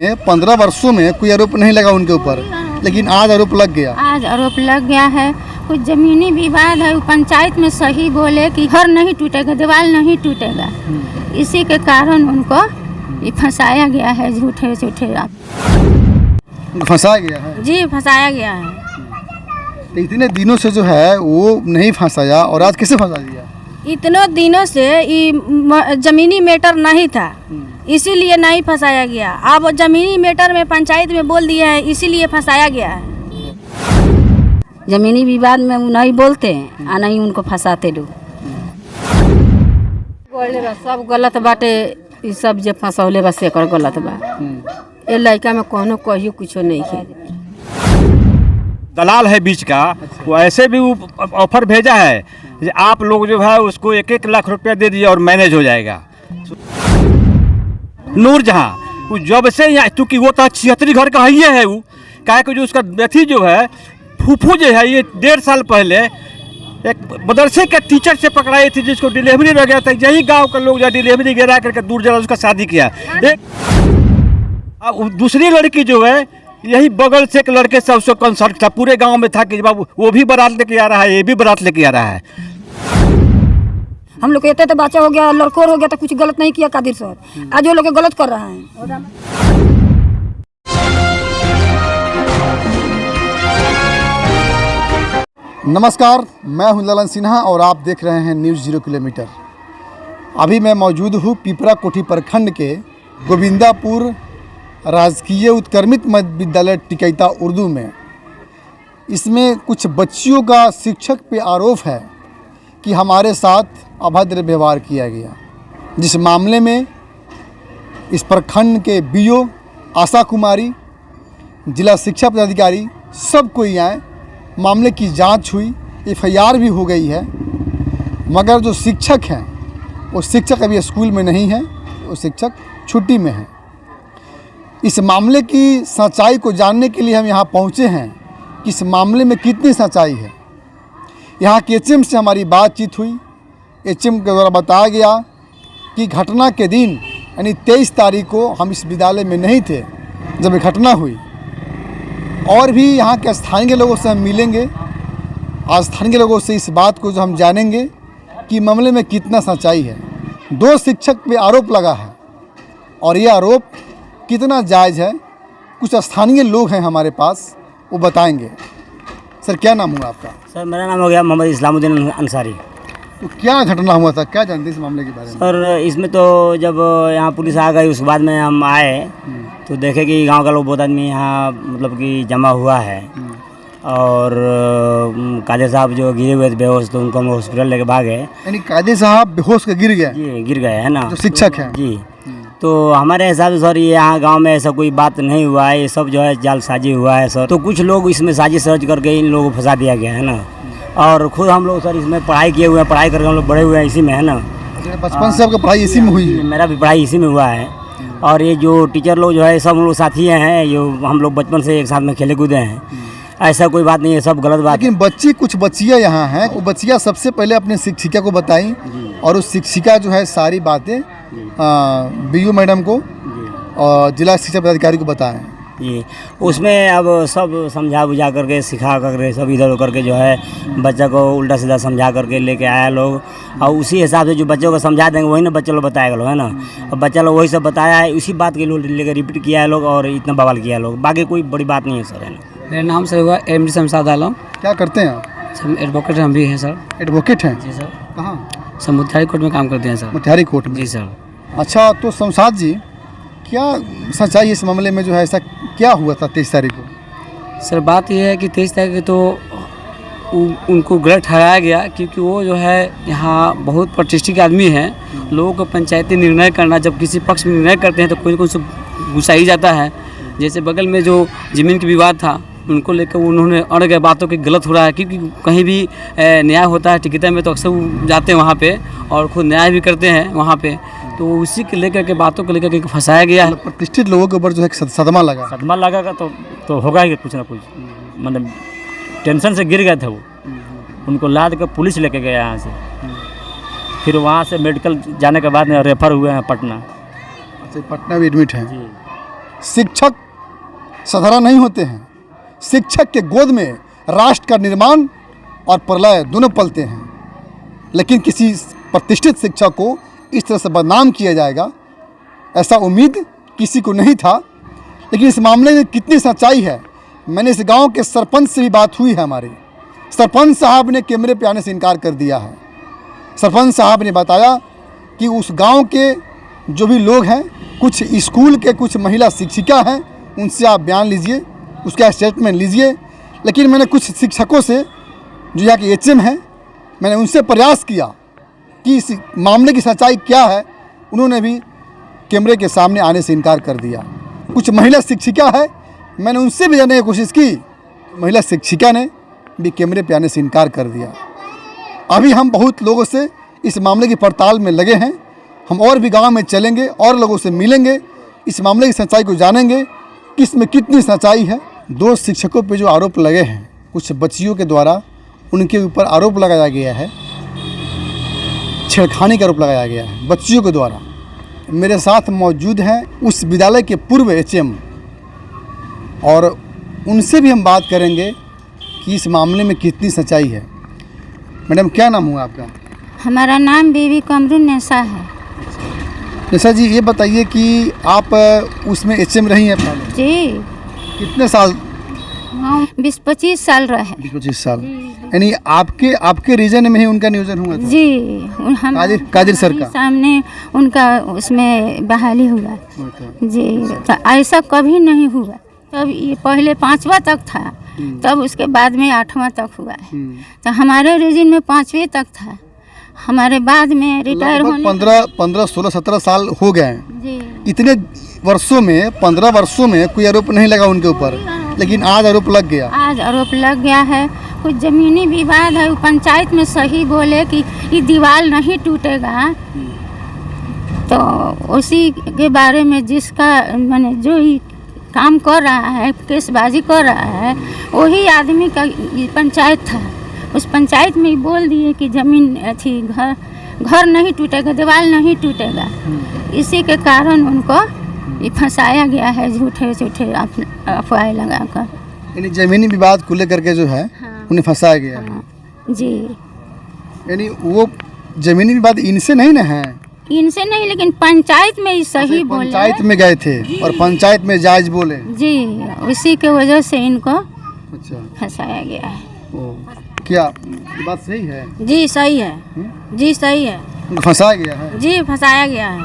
15 वर्षों में कोई आरोप नहीं लगा उनके ऊपर, लेकिन आज आरोप लग गया। आज आरोप लग गया है। कुछ जमीनी विवाद है, पंचायत में सही बोले कि घर नहीं टूटेगा, दीवार नहीं टूटेगा, इसी के कारण उनको ये फंसाया गया है। झूठे फंसाया गया है जी, फंसाया गया है। तो इतने दिनों से जो है वो नहीं फंसाया और आज कैसे फंसा दिया? इतनों दिनों से ये जमीनी मैटर नहीं था, इसीलिए नहीं फंसाया गया। अब जमीनी मैटर में पंचायत में बोल दिया है, इसीलिए फंसाया गया है। जमीनी विवाद में नहीं बोलते हैं और नहीं उनको फंसाते लोग। सब गलत बाटे, ये सब जो फंसौले बस एक गलत बा। ये लड़का में कोनो कहियो कुछ नहीं है। दलाल है बीच का, वो ऐसे भी ऑफर भेजा है कि आप लोग जो है उसको 1-1 लाख रुपया दे दीजिए और मैनेज हो जाएगा। नूरजहां वो जब से यहाँ, क्योंकि वो तो 76 घर का ही है, वो क्या कि जो उसका बेटी जो है फूफू जो है, ये 1.5 साल पहले एक मदरसे के टीचर से पकड़ाई थी, जिसको डिलीवरी हो गया था। यही गांव के लोग जो डिलीवरी गिरा करके दूर जरा उसका शादी किया। अब दूसरी लड़की जो है यही बगल से एक लड़के से उसको कंसल्ट था, पूरे गांव में था कि बाबू वो भी बारात लेके आ रहा है, ये भी बारात लेके आ रहा है। हम लोग कहते तो बच्चा हो गया, लड़कोर हो गया, तो कुछ गलत नहीं किया कादिर सर। आज वो लोग गलत कर रहा है। नमस्कार, मैं हूं ललन सिन्हा और आप देख रहे हैं न्यूज़ 0 किलोमीटर। अभी मैं मौजूद हूं पिपरा कोठी प्रखंड के गोविंदापुर राजकीय उत्क्रमित मध्य विद्यालय टिकैता उर्दू में। इसमें कुछ बच्चियों का शिक्षक पे आरोप है कि हमारे साथ अभद्र व्यवहार किया गया, जिस मामले में इस प्रखंड के बीओ आशा कुमारी, जिला शिक्षा पदाधिकारी सब कोई आए। मामले की जांच हुई, FIR भी हो गई है, मगर जो शिक्षक हैं वो शिक्षक अभी स्कूल में नहीं है, वो शिक्षक छुट्टी में है। इस मामले की सच्चाई को जानने के लिए हम यहाँ पहुँचे हैं कि इस मामले में कितनी सच्चाई है। यहाँ के HM से हमारी बातचीत हुई। HM के द्वारा बताया गया कि घटना के दिन यानी 23 तारीख को हम इस विद्यालय में नहीं थे जब ये घटना हुई। और भी यहाँ के स्थानीय लोगों से हम मिलेंगे, आज स्थानीय लोगों से इस बात को जो हम जानेंगे कि मामले में कितना सच्चाई है। 2 शिक्षक पे आरोप लगा है और ये आरोप कितना जायज़ है, कुछ स्थानीय लोग हैं हमारे पास, वो बताएंगे। सर, क्या नाम हुआ आपका? सर, मेरा नाम हो गया मोहम्मद इस्लामुद्दीन अंसारी। तो क्या घटना हुआ था, क्या जानते हैं इस मामले के बारे में? सर, इसमें तो जब यहाँ पुलिस आ गई उसके बाद में हम आए तो देखे कि गांव का लोग बहुत आदमी यहाँ मतलब कि जमा हुआ है। और कादे साहब जो गिरे हुए थे बेहोश, तो उनको हम हॉस्पिटल लेके भागे। यानी कादे साहब बेहोश के गिर गए? जी, गिर गए है ना, जो शिक्षक हैं जी। तो हमारे हिसाब से सर ये यहाँ गांव में ऐसा कोई बात नहीं हुआ है, ये सब जो है जालसाजी हुआ है सर। तो कुछ लोग इसमें साजिश रच करके इन लोगों को फंसा दिया गया है ना। और खुद हम लोग सर इसमें पढ़ाई किए हुए हैं, पढ़ाई करके हम लोग बड़े हुए हैं इसी में, है ना। बचपन से आपका पढ़ाई इसी में हुई है? मेरा भी पढ़ाई इसी में हुआ है। और ये जो टीचर लोग जो है सब लोग साथी हैं, जो हम लोग बचपन से एक साथ में खेले कूदे हैं। ऐसा कोई बात नहीं है, सब गलत बात। लेकिन बच्ची, कुछ बच्चियाँ यहाँ हैं, वो बच्चियाँ सबसे पहले अपने शिक्षिका को बताई और उस शिक्षिका जो है सारी बातें BO मैडम को और जिला शिक्षा पदाधिकारी को बताएं। जी, उसमें अब सब समझा बुझा करके, सिखा करके, सब इधर उधर के जो है बच्चा को उल्टा सीधा समझा करके लेके आया लोग। और उसी हिसाब से जो बच्चों को समझा देंगे वही ना बच्चे लोग बताएगा लोग, है ना। अब बच्चा लोग वही सब बताया है, उसी बात के लोग लेकर रिपीट किया है लोग और इतना बवाल किया है लोग। बाकी कोई बड़ी बात नहीं है सर, है ना। मेरा नाम सर हुआ MD शमशाद आलम। क्या करते हैं आप? सर एडवोकेट हम भी हैं सर। एडवोकेट हैं? जी सर। कहाँ? सर मोतिहारी कोर्ट में काम करते हैं सर। मोतिहारी कोर्ट में? जी सर। अच्छा, तो शमशाद जी, क्या सच्चाई इस मामले में जो है, ऐसा क्या हुआ था 23 तारीख को? सर, बात यह है कि 23 तारीख को तो उनको गलत ठहराया गया, क्योंकि वो जो है यहाँ बहुत प्रतिष्ठित आदमी हैं। लोगों को पंचायती निर्णय करना, जब किसी पक्ष में निर्णय करते हैं तो कोई ना कोई गुस्सा ही जाता है। जैसे बगल में जो ज़मीन का विवाद था, उनको लेकर उन्होंने अड़ गए बातों की, गलत हो रहा है। क्योंकि कहीं भी न्याय होता है टिकैता में तो अक्सर जाते हैं वहाँ पे और खुद न्याय भी करते हैं वहाँ पे। तो उसी के लेकर के बातों को लेकर के फंसाया गया है। प्रतिष्ठित लोगों के ऊपर जो है सदमा लगा तो होगा ही कुछ ना कुछ। मतलब टेंशन से गिर गए थे वो, उनको लाद कर पुलिस लेके गया यहाँ से। फिर वहाँ से मेडिकल जाने के बाद में रेफर हुए हैं पटना। पटना भी एडमिट हैं? जी। शिक्षक साधारण नहीं होते हैं। शिक्षक के गोद में राष्ट्र का निर्माण और प्रलय दोनों पलते हैं। लेकिन किसी प्रतिष्ठित शिक्षक को इस तरह से बदनाम किया जाएगा, ऐसा उम्मीद किसी को नहीं था। लेकिन इस मामले में कितनी सच्चाई है, मैंने इस गांव के सरपंच से भी बात हुई है। हमारे सरपंच साहब ने कैमरे पे आने से इनकार कर दिया है। सरपंच साहब ने बताया कि उस गांव के जो भी लोग हैं, कुछ स्कूल के कुछ महिला शिक्षिका हैं, उनसे आप बयान लीजिए, उसका स्टेटमेंट लीजिए। लेकिन मैंने कुछ शिक्षकों से, जो यहाँ के HM हैं, मैंने उनसे प्रयास किया कि इस मामले की सच्चाई क्या है। उन्होंने भी कैमरे के सामने आने से इनकार कर दिया। कुछ महिला शिक्षिका है, मैंने उनसे भी जानने की कोशिश की, महिला शिक्षिका ने भी कैमरे पे आने से इनकार कर दिया। अभी हम बहुत लोगों से इस मामले की पड़ताल में लगे हैं। हम और भी गांव में चलेंगे और लोगों से मिलेंगे, इस मामले की सच्चाई को जानेंगे कि इसमें कितनी सच्चाई है। 2 शिक्षकों पे जो आरोप लगे हैं, कुछ बच्चियों के द्वारा उनके ऊपर आरोप लगाया गया है, छेड़खानी का आरोप लगाया गया है बच्चियों के द्वारा। मेरे साथ मौजूद हैं उस विद्यालय के पूर्व HM, और उनसे भी हम बात करेंगे कि इस मामले में कितनी सच्चाई है। मैडम, क्या नाम हुआ आपका? हमारा नाम बीबी कमरुन्नेसा है। निशा जी, ये बताइए कि आप उसमें HM रही हैं पहले? जी, कितने साल? हम 20-25 साल रहे। 20-25 साल। यानी आपके रीजन में ही उनका नियोजन हुआ था? जी, हम कादिर सर का सामने उनका उसमें बहाली हुआ। जी, तो ऐसा कभी नहीं हुआ। तब ये पहले 5वां तक था, तब उसके बाद में 8वां तक हुआ है। तो हमारे रीजन में 5वीं तक था। हमारे बाद में रिटायर होने 15, 16, 17 साल हो गए हैं। जी, इतने वर्षों में, 15 वर्षों में कोई आरोप नहीं लगा उनके ऊपर, लेकिन आज आरोप लग गया। आज आरोप लग गया है। कुछ ज़मीनी विवाद है, वो पंचायत में सही बोले कि ये दीवार नहीं टूटेगा, तो उसी के बारे में जिसका मैंने जो ही काम कर रहा है, केसबाजी कर रहा है, वही आदमी का ये पंचायत था। उस पंचायत में ही बोल दिए कि ज़मीन थी, घर नहीं टूटेगा, दीवार नहीं टूटेगा। इसी के कारण उनको ये फंसाया गया है, झूठे अफवाहें लगाकर। यानी जमीनी विवाद को लेकर के जो है, हाँ, उन्हें फंसाया गया है। हाँ, जी। यानी वो जमीनी विवाद इनसे नहीं ना है? इनसे नहीं, लेकिन पंचायत में ही सही बोले। पंचायत में गए थे और पंचायत में जायज बोले। जी, उसी के वजह से इनको अच्छा, फंसाया गया है। ओ, क्या ये बात सही है? जी सही है। जी सही है। उनको फंसाया गया है? जी फंसाया गया है।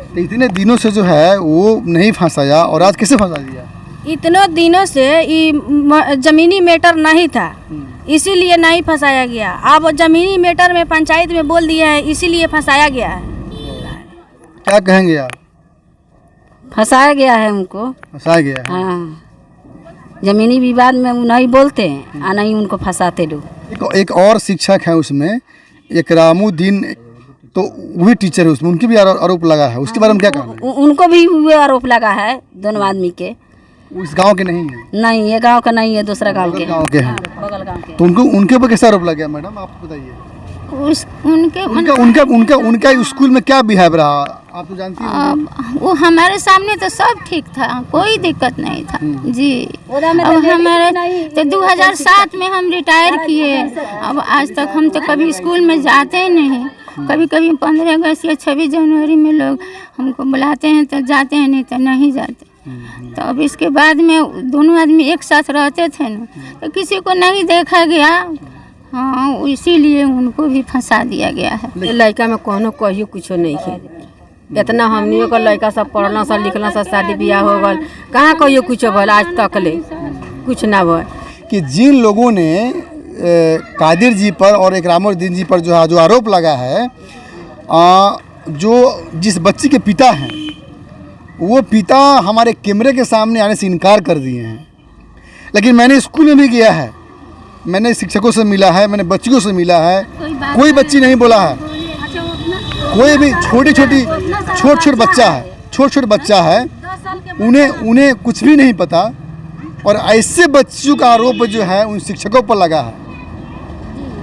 तो इतने दिनों से जो है वो नहीं फंसाया, और आज कैसे फंसा दिया? इतनों दिनों से ये जमीनी मैटर नहीं था, इसीलिए नहीं फंसाया गया। अब जमीनी मैटर में पंचायत में बोल दिया है, इसीलिए फंसाया गया है। क्या कहेंगे आप? फंसाया गया है उनको। फंसाया गया है। हाँ, जमीनी विवाद में वो नहीं बोलते हैं और नहीं उनको फंसाते लोग। एक और शिक्षक है उसमें, एक रामुद्दीन, तो वही टीचर है उसमें, उनके भी आरोप लगा है। उसके बारे में क्या कहना है? उनको भी हुए आरोप लगा है, दोनों आदमी के। उस गांव के नहीं है? नहीं, ये गांव का नहीं है, दूसरा गांव के गांव के हैं। बगल गांव के। तो उनके ऊपर कैसा आरोप लग गया मैडम, आप बताइए? उनका स्कूल में क्या बिहेव रहा, आप तो जानती हैं। वो हमारे सामने तो सब ठीक था, कोई दिक्कत नहीं था। जी, अब हमारे तो 2007 में हम रिटायर किए। अब आज तक हम तो कभी स्कूल में जाते ही नहीं। कभी कभी 15 अगस्त या 26 जनवरी में लोग हमको बुलाते हैं तो जाते हैं, नहीं तो नहीं जाते। तो अब इसके बाद में दोनों आदमी एक साथ रहते थे ना, तो किसी को नहीं देखा गया। हाँ, इसीलिए उनको भी फंसा दिया गया है। लड़का में कोनो कहियो कुछो नहीं है। इतना हमनियों का लड़का सब पढ़ना सा लिखना सा, शादी ब्याह हो गल, कहाँ कहियो कुछो भल, आज तक ले कुछ ना भल। कि जिन लोगों ने कादिर जी पर और एक रामुद्दीन जी पर जो आरोप लगा है, जो जिस बच्ची के पिता हैं, वो पिता हमारे कैमरे के सामने आने से इनकार कर दिए हैं। लेकिन मैंने स्कूल में भी गया है, मैंने शिक्षकों से मिला है, मैंने बच्चियों से मिला है, कोई बच्ची नहीं बोला है। कोई भी छोट बच्चा है, उन्हें कुछ भी नहीं पता। और ऐसे बच्चों का आरोप जो है उन शिक्षकों पर लगा है,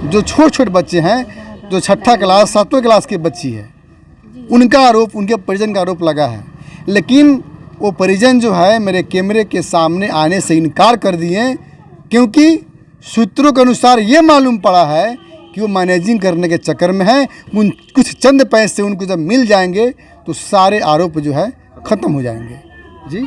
जो छोटे बच्चे हैं, जो 6ठा क्लास 7वें क्लास की बच्ची है, उनका आरोप, उनके परिजन का आरोप लगा है। लेकिन वो परिजन जो है मेरे कैमरे के सामने आने से इनकार कर दिए, क्योंकि सूत्रों के अनुसार ये मालूम पड़ा है कि वो मैनेजिंग करने के चक्कर में है। उन कुछ चंद पैसे उनको जब मिल जाएंगे तो सारे आरोप जो है ख़त्म हो जाएंगे। जी,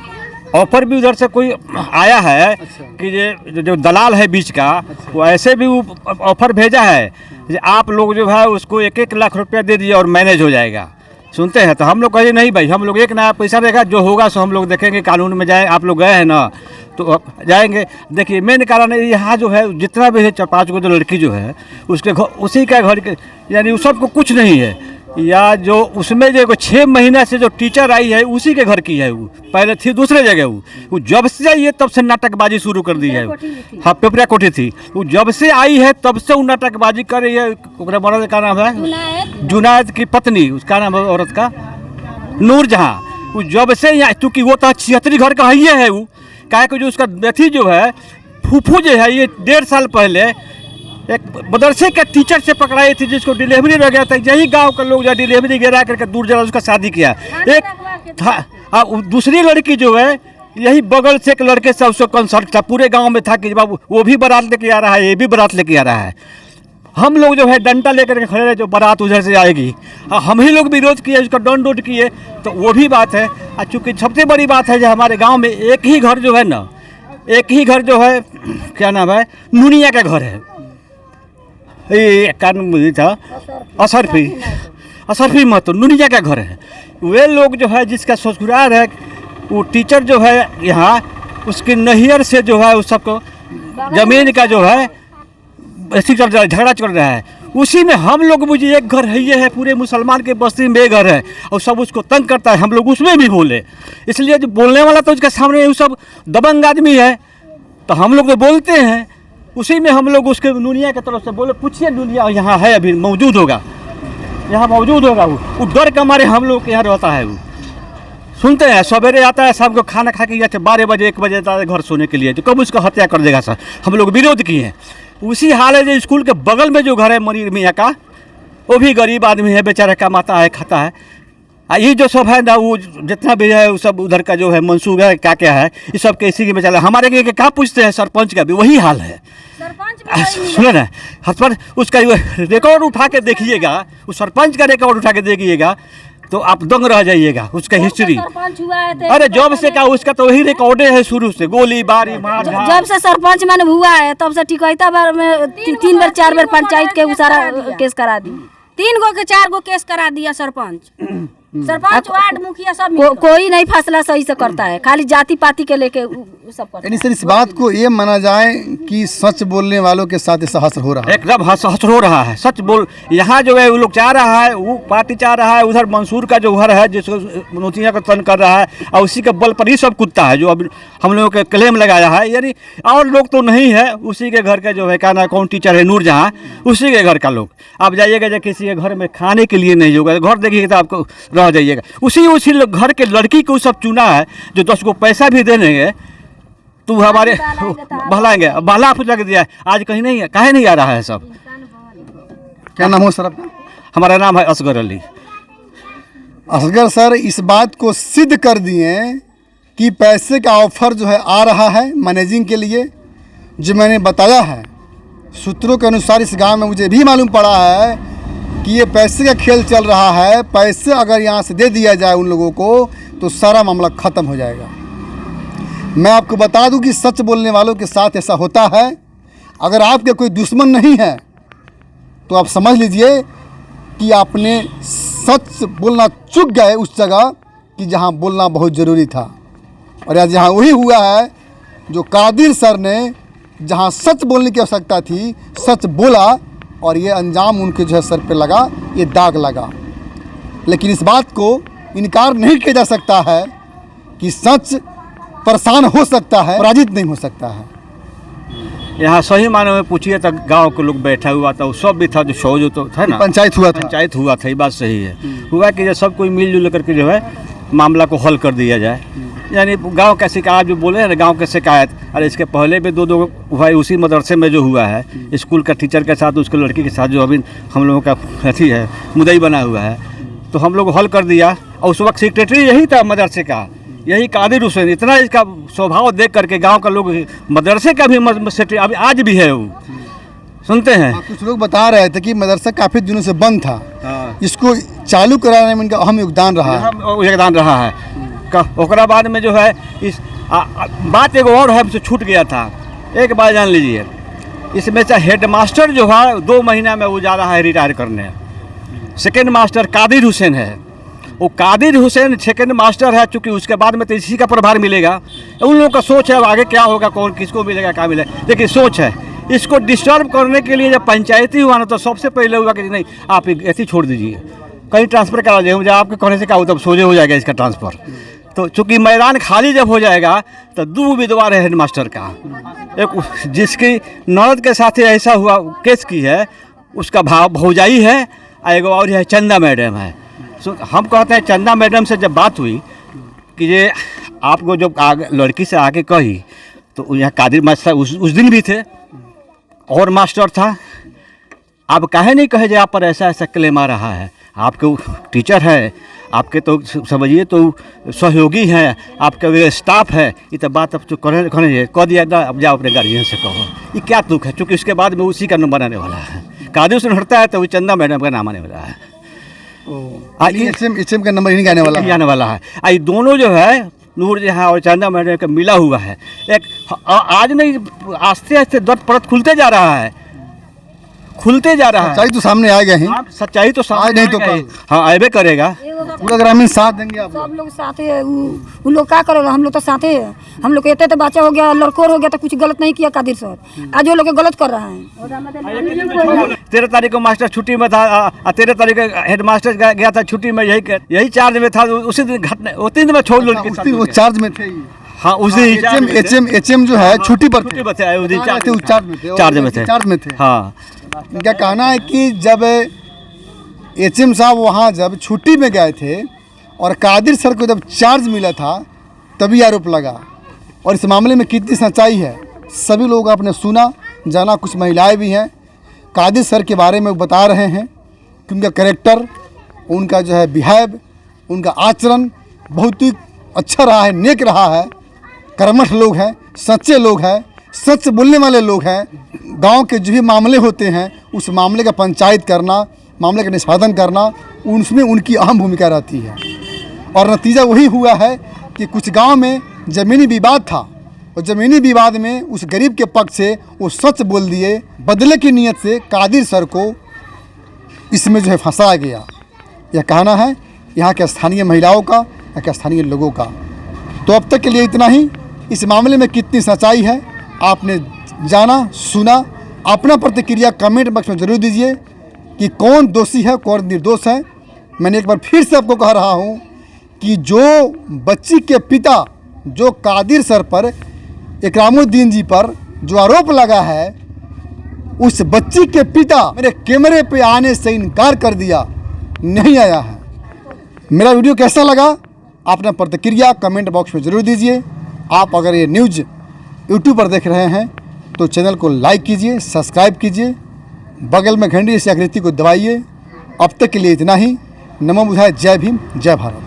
ऑफर भी उधर से कोई आया है कि ये जो दलाल है बीच का, वो ऐसे भी वो ऑफर भेजा है कि आप लोग जो है उसको 1-1 लाख रुपया दे दीजिए और मैनेज हो जाएगा। सुनते हैं तो हम लोग कहे नहीं भाई, हम लोग एक नया पैसा देगा, जो होगा सो हम लोग देखेंगे, कानून में जाए। आप लोग गए हैं ना तो जाएंगे। देखिए मेन कारण है यहाँ जो है जितना भी है 4-5 को जो लड़की जो है उसके घर, उसी का घर के, यानी उस सबको कुछ नहीं है। या जो उसमें जो 6 महीना से जो टीचर आई है उसी के घर की है। वो पहले थी दूसरे जगह, वो जब से आई है तब से नाटकबाजी शुरू कर दी है। हाँ, पिपरा कोठी थी। वो जब से आई है तब से वो नाटकबाजी कर रही है। मर्द का नाम है जुनायद की पत्नी, उसका नाम है औरत का नूरजहां। वो जब से यहाँ, क्योंकि वो तो 76 घर का ही है। वो काहे को जो उसका बेटी जो है फूफू जो है, ये 1.5 साल पहले एक मदरसे के टीचर से पकड़ाई थी, जिसको डिलीवरी रह गया था। यही गांव के लोग जो डिलीवरी गिरा करके दूर जरा उसका शादी किया। एक था दूसरी लड़की जो है यही बगल से एक लड़के से उसको कंसल्ट था, पूरे गांव में था कि बाबू वो भी बारात लेके आ रहा है, ये भी बारात लेके आ रहा है। हम लोग जो है डंडा लेकर के खड़े रहे, जो बारात उधर से आएगी। हम ही लोग विरोध किए, उसका डाउनलोड किए, तो वो भी बात है। और चूँकि सबसे बड़ी बात है जो हमारे गाँव में एक ही घर जो है ना, एक ही घर जो है, क्या नाम है, नूनिया का घर है। ये कानून था असरफी महतो, नूनिया का घर है। वे लोग जो है जिसका ससुराल है, वो टीचर जो है यहाँ, उसके नैहर से जो है उस सबको जमीन का जो है झगड़ा चल रहा है। उसी में हम लोग, मुझे एक घर है, ये है पूरे मुसलमान के बस्ती में एक घर है, और सब उसको तंग करता है। हम लोग उसमें भी बोले, इसलिए जो बोलने वाला तो उसके सामने वो सब दबंग आदमी है, तो हम लोग तो बोलते हैं। उसी में हम लोग उसके नूनिया की तरफ से बोले, पूछिए नूनिया यहाँ है, अभी मौजूद होगा, यहाँ मौजूद होगा। वो डर के मारे हम लोग के यहाँ रहता है। वो सुनते हैं, सवेरे आता है, शाम को खाना खा के जाते 12 बजे 1 बजे आता है घर सोने के लिए, तो कब उसको हत्या कर देगा सर। हम लोग विरोध किए हैं। उसी हाल है जो स्कूल के बगल में जो घर है मनीर मियाँ का, वो भी गरीब आदमी है, बेचारा कमाता है, खाता है। ये जो सब है ना, वो जितना भी है वो सब उधर का जो है मंसूब है, क्या क्या है, ये सब कैसी के में चला। हमारे के क्या पूछते हैं, सरपंच का भी वही हाल है। सुनो ना, सरपंच उसका रिकॉर्ड उठा के देखिएगा, उस सरपंच का रिकॉर्ड उठा के देखिएगा तो आप दंग रह जाइएगा। उसका हिस्ट्री, अरे जब से का उसका तो वही रिकॉर्डे है शुरू से, गोली बारी मार। जब से सरपंच मैंने हुआ है तब से टिकैता बार में 3 बार 4 बार पंचायत के सारा केस करा दी। 3 गो के 4 गो केस करा दिया सरपंच वार्ड मुखिया सब। कोई नहीं फैसला सही से करता है, खाली जाति पाति के लेके सब करता है। सर इस बात को ये माना जाए कि सच बोलने वालों के साथ ऐसा हश्र हो रहा है। एकदम हश्र हो रहा है। सच बोल, यहाँ जो है वो लोग चाह रहा है, वो पार्टी चाह रहा है, उधर मंसूर का जो घर है जिसको नोतिया का तन कर रहा है, और उसी के बल पर ही सब कुत्ता है जो अब हम लोगों के क्लेम लगाया है। यानी और लोग तो नहीं है, उसी के घर का जो है, क्या ना कौन टीचर है नूरजहां, उसी के घर का लोग। आप जाइएगा जब किसी के घर में खाने के लिए नहीं होगा, घर देखिएगा तो आपको रह जाइएगा। उसी घर के लड़की को सब चुना है, जो 10 को पैसा भी दे देंगे तो हमारे बहलाएंगे। बहला फुट लग दिया है, आज कहीं नहीं है, काहे नहीं आ रहा है सब। क्या नाम हो सर आपका? हमारा नाम है असगर अली। असगर सर, इस बात को सिद्ध कर दिए कि पैसे का ऑफर जो है आ रहा है मैनेजिंग के लिए, जो मैंने बताया है। सूत्रों के अनुसार इस गांव में मुझे भी मालूम पड़ा है कि ये पैसे का खेल चल रहा है। पैसे अगर यहाँ से दे दिया जाए उन लोगों को तो सारा मामला ख़त्म हो जाएगा। मैं आपको बता दूं कि सच बोलने वालों के साथ ऐसा होता है। अगर आपके कोई दुश्मन नहीं है तो आप समझ लीजिए कि आपने सच बोलना चूक गए उस जगह कि जहाँ बोलना बहुत ज़रूरी था। और आज यहाँ वही हुआ है जो कादिर सर ने जहाँ सच बोलने की आवश्यकता थी, सच बोला, और ये अंजाम उनके जो है सर पे लगा, ये दाग लगा। लेकिन इस बात को इनकार नहीं किया जा सकता है कि सच परेशान हो सकता है, पराजित नहीं हो सकता है। यहाँ सही माने में पूछिए तो गांव के लोग बैठा हुआ था, सब भी था, जो शो जो तो था ना, पंचायत हुआ था। ये बात सही है। हुआ कि सब कोई मिलजुल करके जो है मामला को हल कर दिया जाए। यानी गांव का शिकायत जो बोले हैं ना, गांव के शिकायत, अरे इसके पहले भी 2 भाई उसी मदरसे में जो हुआ है, स्कूल का टीचर के साथ, उसके लड़की के साथ, जो अभी हम लोगों का अथी है, मुद्दई बना हुआ है, तो हम लोग हल कर दिया। और उस वक्त सेक्रेटरी यही था मदरसे का, यही कादिर हुसैन, इतना इसका स्वभाव देख करके गांव का लोग मदरसे का भी अभी आज भी है वो, सुनते हैं। कुछ लोग बता रहे थे कि मदरसा काफ़ी दिनों से बंद था, हाँ। इसको चालू कराने में इनका अहम योगदान रहा है। योगदान रहा है। ओकरा बाद में जो है इस बात एक और है, हमसे छूट गया था, एक बात जान लीजिए, इसमें से हेडमास्टर जो है 2 महीना में वो जा रहा है रिटायर करने। सेकेंड मास्टर कादिर हुसैन है, वो कादिर हुसैन सेकेंड मास्टर है, चूँकि उसके बाद में तो इसी का प्रभार मिलेगा। उन लोगों का सोच है आगे क्या होगा, कौन किसको मिलेगा क्या मिलेगा, लेकिन सोच है। इसको डिस्टर्ब करने के लिए जब पंचायती हुआ ना तो सबसे पहले हुआ कि नहीं आप ऐसे छोड़ दीजिए, कहीं ट्रांसफ़र करा दीजिए, मुझे आपके कहने से क्या होता, सोझे हो जाएगा इसका ट्रांसफ़र। तो चूँकि मैदान खाली जब हो जाएगा तो 2 उम्मीदवार है हेडमास्टर का, एक जिसकी नौरत के साथ ऐसा हुआ केस की है उसका भौजाई है, एक और है चंदा मैडम है। हम कहते हैं चंदा मैडम से जब बात हुई कि ये आपको जब लड़की से आके कही तो यहाँ कादिर मास्टर उस दिन भी थे और मास्टर था, आप काहे नहीं कहे जो आप पर ऐसा ऐसा क्लेम आ रहा है, आपके टीचर है, आपके तो समझिए तो सहयोगी हैं, आपके स्टाफ है, ये तो बात अब तो कह दिया ना, अब जाओ अपने गार्जियन से कहो, ये क्या दुख है, क्योंकि उसके बाद में उसी का नाम आने वाला है। कादिर से हटता है तो वो चंदा मैडम का नाम आने वाला है। एचएम का नंबर नहीं आने वाला है। आने वाला है। ये दोनों जो है नूर जहाँ और चंदा मैडम का मिला हुआ है, एक आज नहीं आस्ते आस्ते दर्द परत खुलते जा रहा है, खुलते जा रहा है। सच्चाई तो सामने आ गए हैं, सच्चाई तो सामने आज नहीं तो कल, हाँ आएबे करेगा। पूरा ग्रामीण साथ देंगे आप सब लोग साथे है, वो लोग क्या करेगा, हम लोग तो साथे है। हम लोग कहते तो बच्चा हो गया लड़कोर हो गया तो कुछ गलत नहीं किया कादिर सर, आज वो लोग गलत कर रहा है। 13 तारीख को मास्टर छुट्टी में था, 13 तारीख को हेड मास्टर गया था छुट्टी में, यही चार्ज में था, उसी दिन घटना वो 3 दिन में छोड़ लो, वो चार्ज में थे। हाँ उसी एचएम जो है छुट्टी पर चार्ज में थे। हाँ इनका कहना है कि जब एचएम साहब वहाँ जब छुट्टी में गए थे और कादिर सर को जब चार्ज मिला था तभी आरोप लगा। और इस मामले में कितनी सच्चाई है सभी लोग आपने सुना जाना, कुछ महिलाएं भी हैं कादिर सर के बारे में बता रहे हैं कि उनका कैरेक्टर, उनका जो है बिहेव, उनका आचरण बहुत ही अच्छा रहा है, नेक रहा है, कर्मठ लोग हैं, सच्चे लोग हैं, सच बोलने वाले लोग हैं। गांव के जो भी मामले होते हैं उस मामले का पंचायत करना, मामले का निष्पादन करना, उसमें उनकी अहम भूमिका रहती है। और नतीजा वही हुआ है कि कुछ गांव में ज़मीनी विवाद था और ज़मीनी विवाद में उस गरीब के पक्ष से वो सच बोल दिए, बदले की नीयत से कादिर सर को इसमें जो है फंसाया गया। यह कहना है यहाँ के स्थानीय महिलाओं का, यहाँ के स्थानीय लोगों का। तो अब तक के लिए इतना ही। इस मामले में कितनी सच्चाई है आपने जाना सुना, अपना प्रतिक्रिया कमेंट बॉक्स में ज़रूर दीजिए कि कौन दोषी है कौन निर्दोष है। मैंने एक बार फिर से आपको कह रहा हूँ कि जो बच्ची के पिता, जो कादिर सर पर, इकरामुद्दीन जी पर जो आरोप लगा है, उस बच्ची के पिता मेरे कैमरे पे आने से इनकार कर दिया, नहीं आया है। मेरा वीडियो कैसा लगा अपना प्रतिक्रिया कमेंट बॉक्स में ज़रूर दीजिए। आप अगर ये न्यूज़ यूट्यूब पर देख रहे हैं तो चैनल को लाइक कीजिए, सब्सक्राइब कीजिए, बगल में घंटी जैसी आकृति को दबाइए। अब तक के लिए इतना ही। नमो बुद्धाय, जय भीम, जय भारत।